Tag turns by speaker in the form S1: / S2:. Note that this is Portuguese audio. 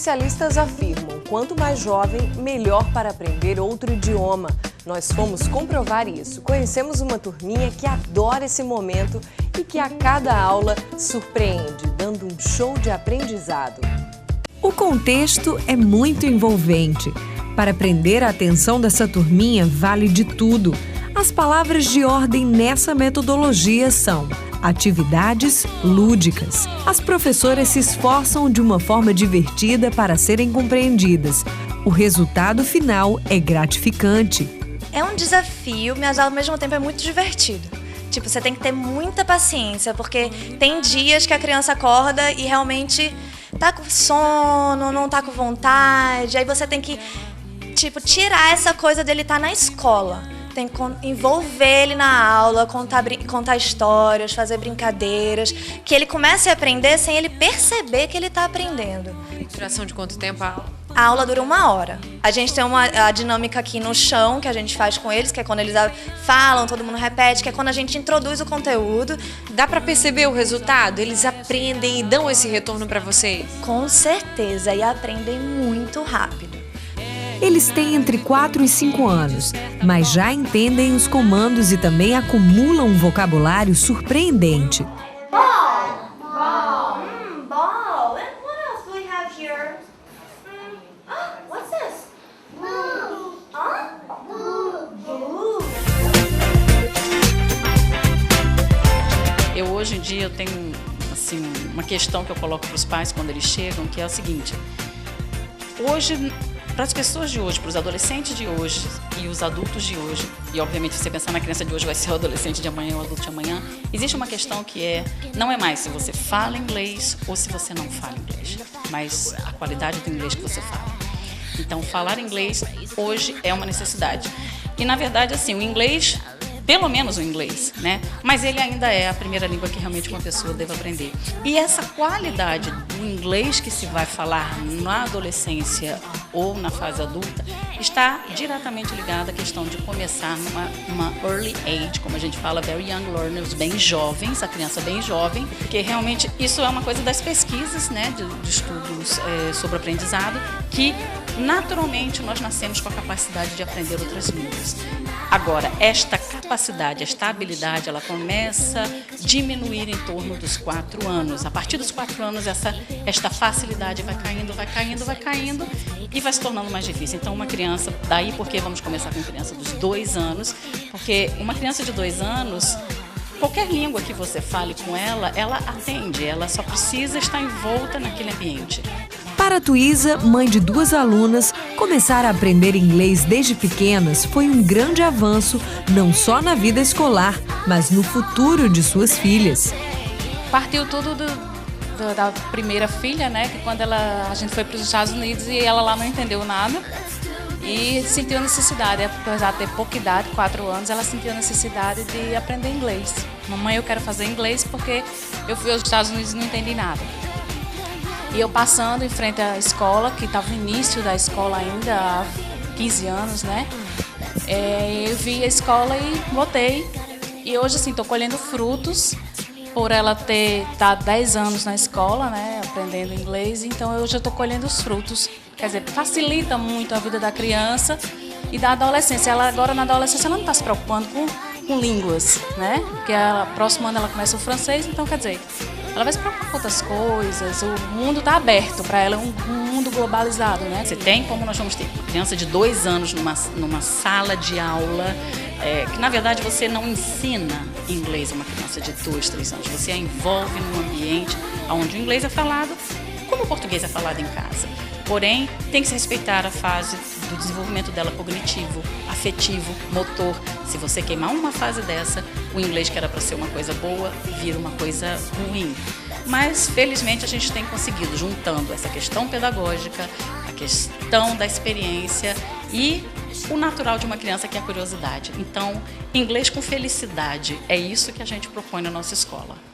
S1: Especialistas afirmam, quanto mais jovem, melhor para aprender outro idioma. Nós fomos comprovar isso. Conhecemos uma turminha que adora esse momento e que a cada aula surpreende, dando um show de aprendizado.
S2: O contexto é muito envolvente. Para prender a atenção dessa turminha, vale de tudo. As palavras de ordem nessa metodologia são atividades lúdicas. As professoras se esforçam de uma forma divertida para serem compreendidas. O resultado final é gratificante.
S3: É um desafio, mas ao mesmo tempo é muito divertido. Tipo, você tem que ter muita paciência, porque tem dias que a criança acorda e realmente tá com sono, não tá com vontade. Aí você tem que, tirar essa coisa dele estar na escola. Tem que envolver ele na aula, contar histórias, fazer brincadeiras, que ele comece a aprender sem ele perceber que ele está aprendendo.
S4: Duração de quanto tempo a aula?
S3: A aula dura 1 hora. A gente tem a dinâmica aqui no chão, que a gente faz com eles, que é quando eles falam, todo mundo repete, que é quando a gente introduz o conteúdo.
S4: Dá para perceber o resultado? Eles aprendem e dão esse retorno para você?
S3: Com certeza, e aprendem muito rápido.
S2: Eles têm entre 4 e 5 anos, mas já entendem os comandos e também acumulam um vocabulário surpreendente.
S3: Ball, ball, ball. And what else do we have here? What's this? Blue. Blue.
S5: Eu hoje em dia eu tenho uma questão que eu coloco para os pais quando eles chegam, que é o seguinte: hoje, para as pessoas de hoje, para os adolescentes de hoje e os adultos de hoje, e obviamente você pensar na criança de hoje vai ser o adolescente de amanhã ou o adulto de amanhã, existe uma questão que não é mais se você fala inglês ou se você não fala inglês, mas a qualidade do inglês que você fala. Então, falar inglês hoje é uma necessidade. E, na verdade, o inglês, pelo menos o inglês, né? Mas ele ainda é a primeira língua que realmente uma pessoa deve aprender. E essa qualidade do inglês que se vai falar na adolescência ou na fase adulta está diretamente ligada à questão de começar numa early age, como a gente fala, very young learners, bem jovens, a criança bem jovem, porque realmente isso é uma coisa das pesquisas, né, de estudos sobre aprendizado, que naturalmente nós nascemos com a capacidade de aprender outras línguas. Agora, esta capacidade, esta habilidade, ela começa a diminuir em torno dos 4 anos. A partir dos 4 anos, esta facilidade vai caindo e vai se tornando mais difícil. Então, uma criança, daí porque vamos começar com criança dos 2 anos, porque uma criança de 2 anos, qualquer língua que você fale com ela, ela atende, ela só precisa estar envolta naquele ambiente.
S2: Para a Tuísa, mãe de 2 alunas, começar a aprender inglês desde pequenas foi um grande avanço, não só na vida escolar, mas no futuro de suas filhas.
S6: Partiu tudo da primeira filha, né? Que quando a gente foi para os Estados Unidos e ela lá não entendeu nada e sentiu a necessidade, apesar de ter pouca idade, 4 anos, ela sentiu a necessidade de aprender inglês. Mamãe, eu quero fazer inglês porque eu fui aos Estados Unidos e não entendi nada. E eu passando em frente à escola, que estava no início da escola ainda, há 15 anos, né? Eu vi a escola e botei. E hoje, estou colhendo frutos por ela ter estado 10 anos na escola, né? Aprendendo inglês. Então, hoje eu estou colhendo os frutos. Quer dizer, facilita muito a vida da criança e da adolescência. Ela agora, na adolescência, ela não está se preocupando com línguas, né? Porque próximo ano ela começa o francês, então, quer dizer, ela vai se preocupar com outras coisas, o mundo está aberto para ela, é um mundo globalizado, né?
S5: Você tem como nós vamos ter criança de 2 anos numa sala de aula, que na verdade você não ensina inglês a uma criança de 2, 3 anos, você a envolve num ambiente onde o inglês é falado como o português é falado em casa. Porém, tem que se respeitar a fase do desenvolvimento dela cognitivo, afetivo, motor. Se você queimar uma fase dessa, o inglês que era para ser uma coisa boa, vira uma coisa ruim. Mas, felizmente, a gente tem conseguido, juntando essa questão pedagógica, a questão da experiência e o natural de uma criança, que é a curiosidade. Então, inglês com felicidade, é isso que a gente propõe na nossa escola.